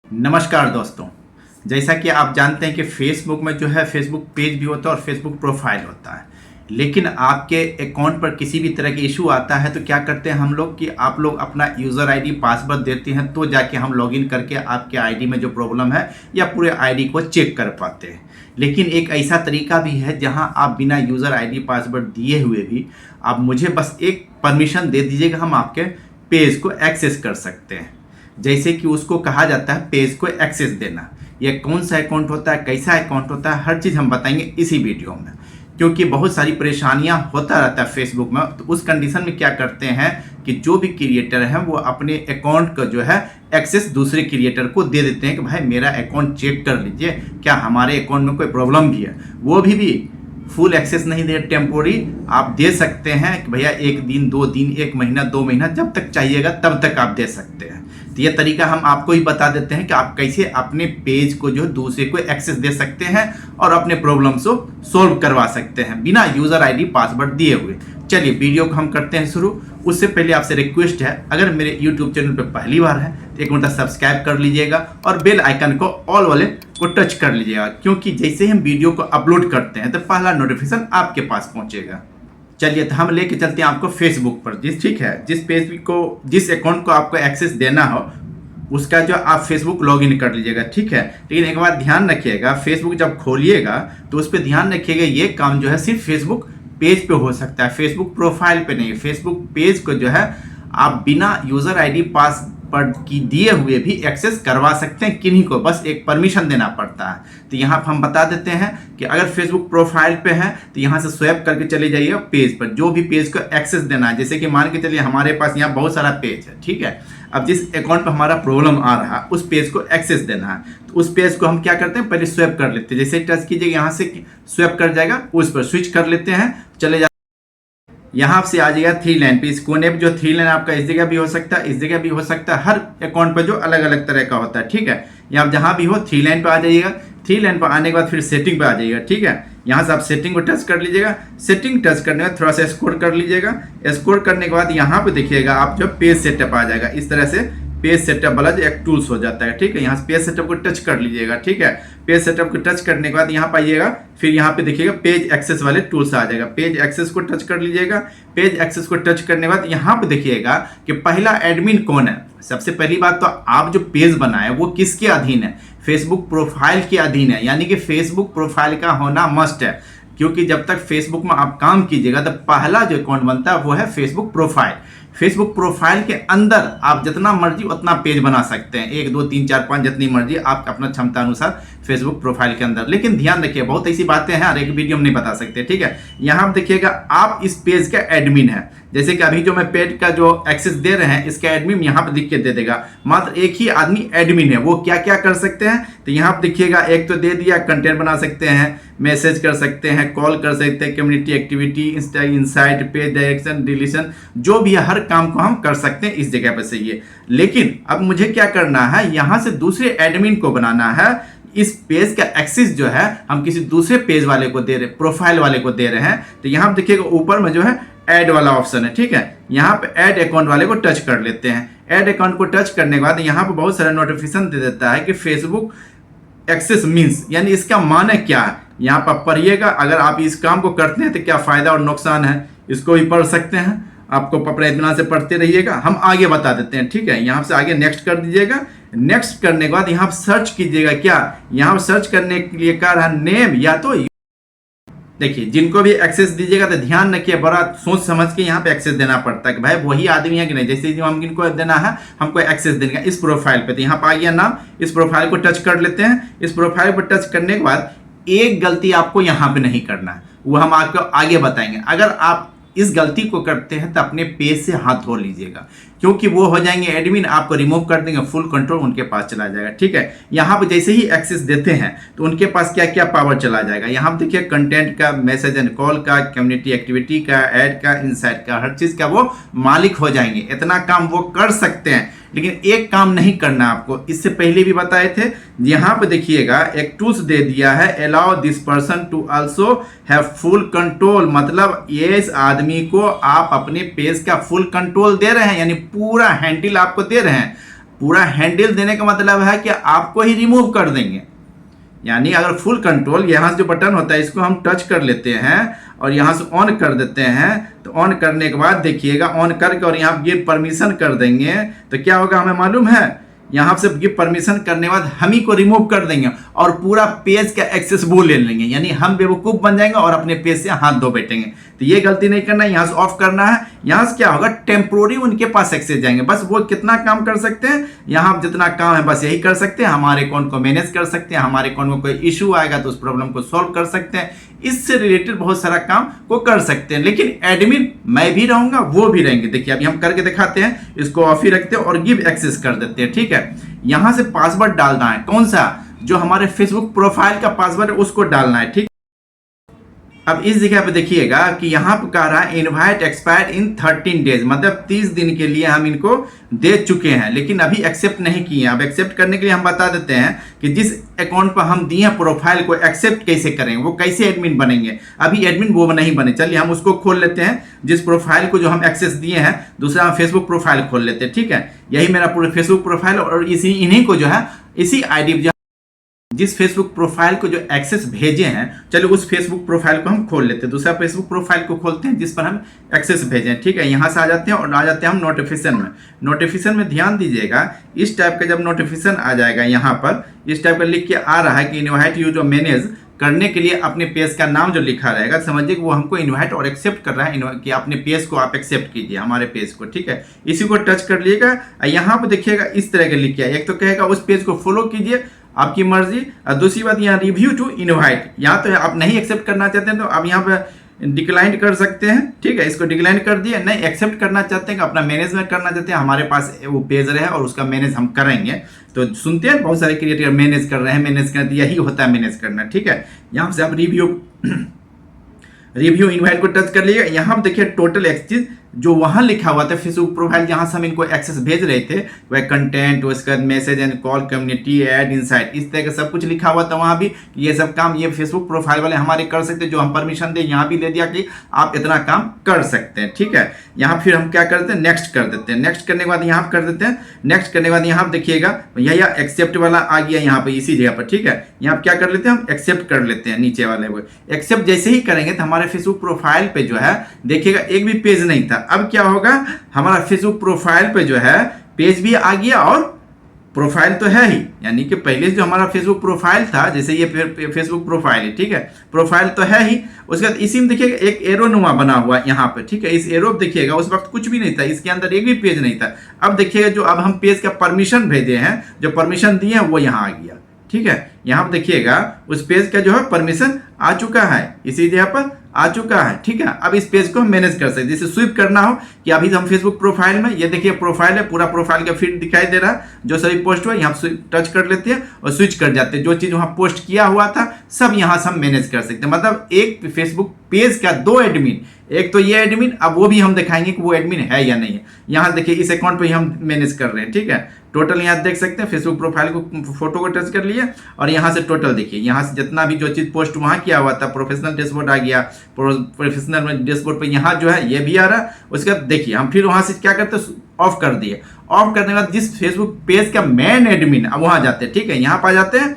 नमस्कार दोस्तों। जैसा कि आप जानते हैं कि फेसबुक में जो है फेसबुक पेज भी होता है और फेसबुक प्रोफाइल होता है। लेकिन आपके अकाउंट पर किसी भी तरह की इशू आता है तो क्या करते हैं हम लोग कि आप लोग अपना यूज़र आईडी पासवर्ड देते हैं तो जाके हम लॉगिन करके आपके आईडी में जो प्रॉब्लम है या पूरे आईडी को चेक कर पाते हैं। लेकिन एक ऐसा तरीका भी है जहां आप बिना यूज़र आईडी पासवर्ड दिए हुए भी आप मुझे बस एक परमिशन दे दीजिएगा, हम आपके पेज को एक्सेस कर सकते हैं। जैसे कि उसको कहा जाता है पेज को एक्सेस देना। यह कौन सा अकाउंट होता है, कैसा अकाउंट होता है, हर चीज़ हम बताएंगे इसी वीडियो में। क्योंकि बहुत सारी परेशानियां होता रहता है फेसबुक में, तो उस कंडीशन में क्या करते हैं कि जो भी क्रिएटर हैं वो अपने अकाउंट का जो है एक्सेस दूसरे क्रिएटर को दे देते हैं कि भाई मेरा अकाउंट चेक कर लीजिए, क्या हमारे अकाउंट में कोई प्रॉब्लम भी है। वो भी फुल एक्सेस नहीं दे, टेम्पोरी आप दे सकते हैं कि भैया 1 दिन 2 दिन 1 महीना 2 महीना जब तक चाहिएगा तब तक आप दे सकते हैं। तो ये तरीका हम आपको ही बता देते हैं कि आप कैसे अपने पेज को जो दूसरे को एक्सेस दे सकते हैं और अपने प्रॉब्लम्स को सोल्व करवा सकते हैं बिना यूज़र आईडी पासवर्ड दिए हुए। चलिए वीडियो को हम करते हैं शुरू। उससे पहले आपसे रिक्वेस्ट है, अगर मेरे यूट्यूब चैनल पर पहली बार है तो एक मिनट सब्सक्राइब कर लीजिएगा और बेल आइकन को ऑल वाले को टच कर लीजिएगा, क्योंकि जैसे ही हम वीडियो को अपलोड करते हैं तो पहला नोटिफिकेशन आपके पास पहुंचेगा। चलिए तो हम लेके चलते हैं आपको फेसबुक पर। ठीक है, जिस पेज को जिस अकाउंट को आपको एक्सेस देना हो उसका जो आप फेसबुक लॉगिन कर लीजिएगा। ठीक है, लेकिन एक बात ध्यान रखिएगा, फेसबुक जब खोलिएगा तो उस पर ध्यान रखिएगा ये काम जो है सिर्फ फेसबुक पेज पे हो सकता है, फेसबुक प्रोफाइल पे नहीं। फेसबुक पेज को जो है आप बिना यूज़र आईडी पासवर्ड की दिए हुए भी एक्सेस करवा सकते हैं, किन्हीं को बस एक परमिशन देना पड़ता है। तो यहाँ पर हम बता देते हैं कि अगर फेसबुक प्रोफाइल पे है तो यहाँ से स्वैप करके चले जाइए पेज पर, जो भी पेज को एक्सेस देना है। जैसे कि मान के चलिए हमारे पास यहाँ बहुत सारा पेज है, ठीक है। अब जिस अकाउंट पर हमारा प्रॉब्लम आ रहा है उस पेज को एक्सेस देना है, तो उस पेज को हम क्या करते हैं, पहले स्वैप कर लेते हैं। जैसे टच कीजिएगा यहाँ से स्वैप कर जाएगा, उस पर स्विच कर लेते हैं, चले जा यहाँ से आ जाएगा 3 लाइन पे। इस कोने पे जो 3 लाइन आपका इस जगह भी हो सकता है, इस जगह भी हो सकता है, हर अकाउंट पे जो अलग अलग तरह का होता है। ठीक है, यहाँ जहाँ भी हो 3 लाइन पे आ जाइएगा। 3 लाइन पर आने के बाद फिर सेटिंग पे आ जाइएगा। ठीक है, यहाँ से आप सेटिंग को टच कर लीजिएगा। सेटिंग टच करने के बाद थोड़ा सा स्क्रॉल कर लीजिएगा। स्क्रॉल करने के बाद यहाँ पे देखिएगा आप जो पेज सेटअप आ जाएगा, इस तरह से पेज सेटअप वाला जो एक टूल्स हो जाता है। ठीक है, यहाँ से पेज सेटअप को टच कर लीजिएगा। ठीक है, पेज सेटअप को टच करने के बाद यहाँ पाइएगा, फिर यहाँ पे देखिएगा पेज एक्सेस वाले टूल्स आ जाएगा। पेज एक्सेस को टच कर लीजिएगा। पेज एक्सेस को टच करने के बाद यहाँ पे देखिएगा कि पहला एडमिन कौन है। सबसे पहली बात तो आप जो पेज बनाए वो किसके अधीन है, फेसबुक प्रोफाइल के अधीन है, यानी कि फेसबुक प्रोफाइल का होना मस्ट है। क्योंकि जब तक फेसबुक में आप काम कीजिएगा तो पहला जो अकाउंट बनता है वो है फेसबुक प्रोफाइल। फेसबुक प्रोफाइल के अंदर आप जितना मर्जी उतना पेज बना सकते हैं, 1 2 3 4 5 जितनी मर्जी आप अपना क्षमता अनुसार फेसबुक प्रोफाइल के अंदर। लेकिन ध्यान रखिए, बहुत ऐसी बातें हैं हर एक वीडियो में नहीं बता सकते। ठीक है, यहाँ देखिएगा आप इस पेज का एडमिन है। जैसे कि अभी जो मैं पेज का जो एक्सेस दे रहे हैं इसका एडमिन यहाँ पे लिख के दे देगा। मात्र एक ही आदमी एडमिन है, वो क्या क्या कर सकते हैं तो यहाँ पे देखिएगा, एक तो दे दिया कंटेंट बना सकते हैं, मैसेज कर सकते हैं, कॉल कर सकते हैं, community activity, insight, page direction, deletion, जो भी है हर काम को हम कर सकते हैं इस जगह पर से ये। लेकिन अब मुझे क्या करना है, यहाँ से दूसरे एडमिन को बनाना है। इस पेज का एक्सेस जो है हम किसी दूसरे पेज वाले को दे रहे, प्रोफाइल वाले को दे रहे हैं। तो यहाँ पे देखिएगा ऊपर में जो है ऐड वाला ऑप्शन है। ठीक है, यहाँ पे ऐड अकाउंट वाले को टच कर लेते हैं। ऐड अकाउंट को टच करने के बाद यहाँ पे बहुत सारा नोटिफिकेशन दे देता है कि फेसबुक एक्सेस मीन्स, यानी इसका माने क्या है। यहाँ पर पढ़िएगा, अगर आप इस काम को करते हैं तो क्या फायदा और नुकसान है, इसको भी पढ़ सकते हैं। आपको अपने इत्मीनान से पढ़ते रहिएगा, हम आगे बता देते हैं। ठीक है, यहाँ से आगे नेक्स्ट कर दीजिएगा। नेक्स्ट करने के बाद यहाँ सर्च कीजिएगा, क्या यहाँ सर्च करने के लिए क्या रहा, नेम या तो देखिए जिनको भी एक्सेस दीजिएगा तो ध्यान रखिए, बड़ा सोच समझ के यहाँ पे एक्सेस देना पड़ता है कि भाई वही आदमी है कि नहीं। जैसे हम इनको देना है, हमको एक्सेस देने का इस प्रोफाइल पे, तो यहाँ पे आ गया नाम, इस प्रोफाइल को टच कर लेते हैं। इस प्रोफाइल पर टच करने के बाद एक गलती आपको यहाँ पे नहीं करना है, वो हम आपको आगे बताएंगे। अगर आप इस गलती को करते हैं तो अपने पेज से हाथ धो लीजिएगा, क्योंकि वो हो जाएंगे एडमिन, आपको रिमूव कर देंगे, फुल कंट्रोल उनके पास चला जाएगा। ठीक है, यहाँ पे जैसे ही एक्सेस देते हैं तो उनके पास क्या क्या पावर चला जाएगा। यहाँ पे देखिए कंटेंट का, मैसेज एंड कॉल का, कम्युनिटी एक्टिविटी का, ऐड का, इनसाइट का, हर चीज़ का वो मालिक हो जाएंगे। इतना काम वो कर सकते हैं, लेकिन एक काम नहीं करना आपको, इससे पहले भी बताए थे। यहाँ पे देखिएगा एक टूल्स दे दिया है, allow this person to also have full control, मतलब ये इस आदमी को आप अपने पेज का फुल कंट्रोल दे रहे हैं, यानी पूरा हैंडल आपको दे रहे हैं। पूरा हैंडल देने का मतलब है कि आपको ही रिमूव कर देंगे। यानी अगर फुल कंट्रोल, यहाँ से जो बटन होता है इसको हम टच कर लेते हैं और यहाँ से ऑन कर देते हैं, तो ऑन करने के बाद देखिएगा, ऑन करके और यहाँ गिव परमिशन कर देंगे तो क्या होगा हमें मालूम है, यहाँ से गिव परमिशन करने के बाद हम ही को रिमूव कर देंगे और पूरा पेज का एक्सेस वो ले लेंगे। यानी हम बेवकूफ़ बन जाएंगे और अपने पेज से हाथ धो बैठेंगे। तो ये गलती नहीं करना है, यहाँ से ऑफ करना है। यहाँ से क्या होगा, टेम्पोरी उनके पास एक्सेस जाएंगे। बस वो कितना काम कर सकते हैं, यहाँ जितना काम है बस यही कर सकते हैं, हमारे अकाउंट को मैनेज कर सकते हैं, हमारे अकाउंट में कोई इशू आएगा तो उस प्रॉब्लम को सॉल्व कर सकते हैं, इससे रिलेटेड बहुत सारा काम को कर सकते हैं। लेकिन एडमिन मैं भी रहूंगा, वो भी रहेंगे। देखिए अभी हम करके दिखाते हैं, इसको ऑफ ही रखते हैं और गिव एक्सेस कर देते हैं। ठीक है, यहां से पासवर्ड डालना है, कौन सा, जो हमारे फेसबुक प्रोफाइल का पासवर्ड है उसको डालना है। ठीक, अब इस जगह पे देखिएगा कि यहाँ पर कह रहा है इनवाइट एक्सपायर इन 13 डेज, मतलब 30 दिन के लिए हम इनको दे चुके हैं लेकिन अभी एक्सेप्ट नहीं किए हैं। अब एक्सेप्ट करने के लिए हम बता देते हैं कि जिस अकाउंट पर हम दिए हैं प्रोफाइल को एक्सेप्ट कैसे करेंगे, वो कैसे एडमिन बनेंगे। अभी एडमिन वो नहीं बने, चलिए हम उसको खोल लेते हैं। जिस प्रोफाइल को जो हम एक्सेस दिए हैं, दूसरा हम फेसबुक प्रोफाइल खोल लेते हैं। ठीक है, यही मेरा पूरा फेसबुक प्रोफाइल और इन्हीं को जो है, इसी आई जिस फेसबुक प्रोफाइल को जो एक्सेस भेजे हैं, चलो उस फेसबुक प्रोफाइल को हम खोल लेते हैं। दूसरा फेसबुक प्रोफाइल को खोलते हैं जिस पर हम एक्सेस भेजे हैं। ठीक है, यहाँ से आ जाते हैं और आ जाते हैं हम नोटिफिकेशन में। नोटिफिकेशन में ध्यान दीजिएगा, इस टाइप का जब नोटिफिकेशन आ जाएगा, यहाँ पर इस टाइप का लिख के आ रहा है कि इनवाइट यू जो मैनेज करने के लिए अपने पेज का नाम जो लिखा रहेगा, समझिए कि वो हमको इनवाइट और एक्सेप्ट कर रहा है कि अपने पेज को आप एक्सेप्ट कीजिए, हमारे पेज को। ठीक है, इसी को टच कर लीजिएगा। यहाँ पर देखिएगा इस तरह के लिख के, एक तो कहेगा उस पेज को फॉलो कीजिए, आपकी मर्जी। और दूसरी बात यहाँ रिव्यू टू इनवाइट, यहाँ तो आप नहीं एक्सेप्ट करना चाहते हैं तो आप यहाँ पे डिक्लाइन कर सकते हैं। ठीक है, इसको डिक्लाइन कर दिए। नहीं एक्सेप्ट करना चाहते हैं, अपना मैनेजमेंट करना चाहते हैं, हमारे पास वो पेज रहे और उसका मैनेज हम करेंगे। तो सुनते हैं बहुत सारे क्रिएटर मैनेज कर रहे हैं, मैनेज करना, यही होता है मैनेज करना। ठीक है, यहाँ से आप रिव्यू इनवाइट को टच कर लिएगा। यहाँ देखिए टोटल एक्सेस जो वहाँ लिखा हुआ था फेसबुक प्रोफाइल जहाँ से हम इनको एक्सेस भेज रहे थे, वह कंटेंट, उसका message and call, community, add, insight, इस तरह का सब कुछ लिखा हुआ था वहाँ भी। ये सब काम ये फेसबुक प्रोफाइल वाले हमारे कर सकते हैं, जो हम परमिशन दे यहाँ भी दे दिया कि आप इतना काम कर सकते हैं। ठीक है, यहाँ फिर हम क्या करते हैं, नेक्स्ट कर देते हैं। नेक्स्ट करने के बाद यहाँ कर देते हैं, नेक्स्ट करने के बाद यहाँ देखिएगा यह एक्सेप्ट वाला आ गया यहाँ पे इसी जगह पर। ठीक है, यहाँ क्या कर लेते हैं, हम एक्सेप्ट कर लेते हैं नीचे वाले को। एक्सेप्ट जैसे ही करेंगे तो हमारे फेसबुक प्रोफाइल पे जो है देखिएगा एक भी पेज नहीं था। अब क्या होगा, हमारा फेसबुक प्रोफाइल पे जो है पेज भी आ गया और प्रोफाइल तो है ही, यानी कि पहले जो हमारा फेसबुक प्रोफाइल था, जैसे ये फेसबुक प्रोफाइल है। ठीक है, प्रोफाइल तो है ही, उसके बाद इसी में देखिएगा एक एरो नुमा बना हुआ यहाँ पे। ठीक है, इस एरो देखिएगा उस वक्त कुछ भी नहीं था, इसके अंदर एक भी पेज नहीं था। अब देखिएगा जो अब हम पेज का परमिशन भेजे हैं, जो परमिशन दिए हैं वो यहाँ आ गया। ठीक है, यहाँ पर देखिएगा उस पेज का जो है परमिशन आ चुका है, इसी जगह पर आ चुका है। ठीक है, अब इस पेज को हम मैनेज कर सकते हैं। जैसे स्वीप करना हो कि अभी हम फेसबुक प्रोफाइल में, ये देखिए प्रोफाइल है, पूरा प्रोफाइल का फीड दिखाई दे रहा है, जो सभी पोस्ट हुआ यहाँ टच कर लेते हैं और स्विच कर जाते हैं। जो चीज़ वहाँ पोस्ट किया हुआ था सब यहाँ से हम मैनेज कर सकते हैं। मतलब एक फेसबुक पेज का दो एडमिन, एक तो ये एडमिन, अब वो भी हम दिखाएंगे कि वो एडमिन है या नहीं है। यहाँ देखिए इस अकाउंट पे हम मैनेज कर रहे हैं। ठीक है, टोटल यहाँ देख सकते हैं, फेसबुक प्रोफाइल को फोटो को टच कर लिए और यहाँ से टोटल देखिए, यहाँ से जितना भी जो चीज़ पोस्ट वहाँ किया हुआ था, प्रोफेशनल डैशबोर्ड आ गया, प्रोफेशनल डैशबोर्ड पे यहाँ जो है ये भी आ रहा है। उसके बाद देखिए हम फिर वहाँ से क्या करते हैं, ऑफ कर दिए। ऑफ करने के बाद जिस फेसबुक पेज का मेन एडमिन, अब वहाँ जाते हैं। ठीक है, यहाँ पर आ जाते हैं,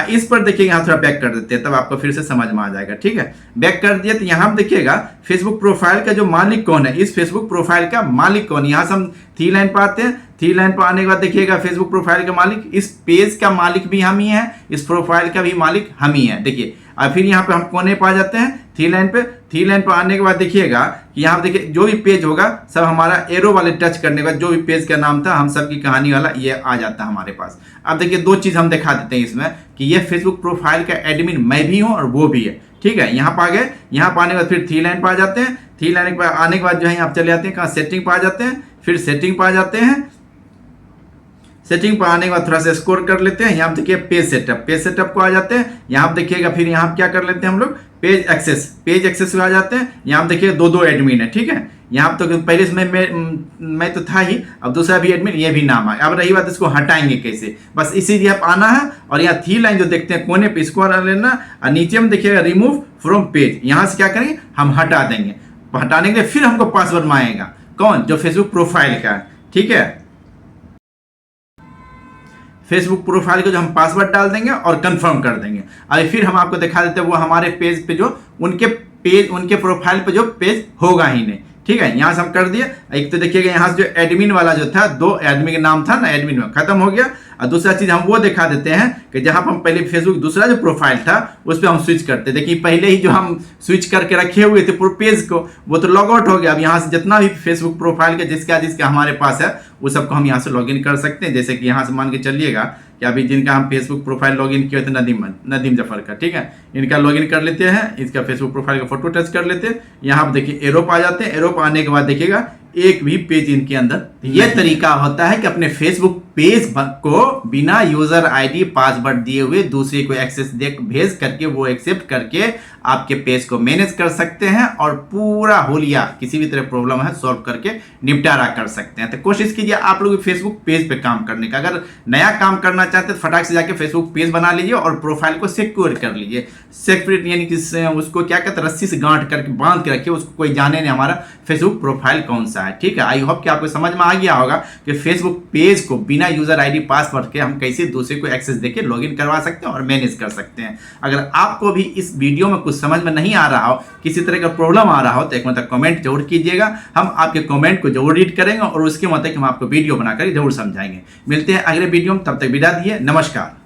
इस पर देखिए यहाँ थोड़ा बैक कर देते हैं, तब आपको फिर से समझ में आ जाएगा। ठीक है, बैक कर दिए तो यहाँ देखिएगा फेसबुक प्रोफाइल का जो मालिक कौन है, इस फेसबुक प्रोफाइल का मालिक कौन है, यहाँ से हम थ्री लाइन पर आते हैं। थ्री लाइन पर आने के बाद देखिएगा फेसबुक प्रोफाइल का मालिक, इस पेज का मालिक भी हम ही है, इस प्रोफाइल का भी मालिक हम ही है। देखिए और फिर यहाँ पे हम कोने पर आ जाते हैं थ्री लाइन पे। थ्री लाइन पर आने के बाद देखिएगा कि यहाँ पे देखिए जो भी पेज होगा सब हमारा एरो वाले टच करने के बाद जो भी पेज का नाम था, हम सब की कहानी वाला ये आ जाता है हमारे पास। अब देखिए दो चीज़ हम दिखा देते हैं इसमें कि ये फेसबुक प्रोफाइल का एडमिन मैं भी हूँ और वो भी है। ठीक है, यहाँ पर आ गए, यहाँ पर आने के बाद फिर थ्री लाइन पर आ जाते हैं। थ्री लाइन पर आने के बाद जो है यहाँ चले जाते हैं कहाँ, सेटिंग पर आ जाते हैं। फिर सेटिंग पर आ जाते हैं, सेटिंग पर आने के बाद थोड़ा सा स्कोर कर लेते हैं। यहाँ देखिए पेज सेटअप, पेज सेटअप को आ जाते हैं। यहाँ देखिएगा फिर यहाँ क्या कर लेते हैं हम लोग, पेज एक्सेस, पेज एक्सेस को आ जाते हैं। यहाँ देखिए दो दो एडमिन है। ठीक है, यहाँ तो पहले से मैं तो था ही, अब दूसरा भी एडमिन ये भी नाम है। अब रही बात इसको हटाएंगे कैसे, बस इसी जगह पर आना है और यहाँ थ्री लाइन जो देखते हैं कोने पे इसको लेना और नीचे में देखिएगा रिमूव फ्रॉम पेज, यहाँ से क्या करेंगे हम हटा देंगे। हटाने के लिए फिर हमको पासवर्ड मांगेगा, कौन, जो फेसबुक प्रोफाइल का है। ठीक है, फेसबुक प्रोफाइल को जो हम पासवर्ड डाल देंगे और कंफर्म कर देंगे। अभी फिर हम आपको दिखा देते हैं वो हमारे पेज पे जो उनके प्रोफाइल पे जो पेज होगा ही नहीं। ठीक है, यहाँ से हम कर दिए। एक तो देखिएगा यहाँ से जो एडमिन वाला जो था, 2 एडमिन का नाम था ना, एडमिन में खत्म हो गया। और दूसरा चीज हम वो दिखा देते हैं कि जहां पर हम पहले फेसबुक दूसरा जो प्रोफाइल था उस पर हम स्विच करते। देखिए पहले ही जो हम स्विच करके रखे हुए थे पूरे पेज को, वो तो लॉग आउट हो गया। अब यहाँ से जितना भी फेसबुक प्रोफाइल के जिसका हमारे पास है वो सबको हम यहाँ से लॉगिन कर सकते हैं। जैसे कि यहाँ से मान के चलिएगा कि अभी जिनका हम फेसबुक प्रोफाइल लॉगिन किए थे नदीम जफर का, ठीक है, इनका लॉगिन कर लेते हैं। इसका फेसबुक प्रोफाइल का फोटो टच कर लेते हैं। यहाँ पर देखिए एरो पे आ जाते हैं। एरो पे आने के बाद देखिएगा एक भी पेज इनके अंदर। यह तरीका होता है कि अपने फेसबुक पेज को बिना यूजर आईडी पासवर्ड दिए हुए दूसरे को एक्सेस भेज करके वो एक्सेप्ट करके आपके पेज को मैनेज कर सकते हैं और पूरा होलिया किसी भी तरह प्रॉब्लम है सॉल्व करके निपटारा कर सकते हैं। तो कोशिश कीजिए आप लोग फेसबुक पेज पे काम करने का। अगर नया काम करना चाहते हैं तो फटाक से जाके फेसबुक पेज बना लीजिए और प्रोफाइल को सिक्योर कर लीजिए। सिक्योरिटी यानी कि उसको क्या कहते हैं, रस्सी से गांठ करके बांध के रखिए, उसको कोई जाने नहीं हमारा फेसबुक प्रोफाइल कौन सा है। ठीक है, आई होप कि आपको समझ में आ गया होगा कि फेसबुक पेज को बिना यूजर आईडी पासवर्ड के हम कैसे दूसरे को एक्सेस देके लॉगिन करवा सकते हैं और मैनेज कर सकते हैं। अगर आपको भी इस वीडियो में कुछ समझ में नहीं आ रहा हो, किसी तरह का प्रॉब्लम आ रहा हो, तो एक मतलब कमेंट जरूर कीजिएगा। हम आपके कमेंट को जरूर रीड करेंगे और उसके मतलब हम आपको वीडियो बनाकर जरूर समझाएंगे। मिलते हैं अगले वीडियो में, तब तक विदा दिए, नमस्कार।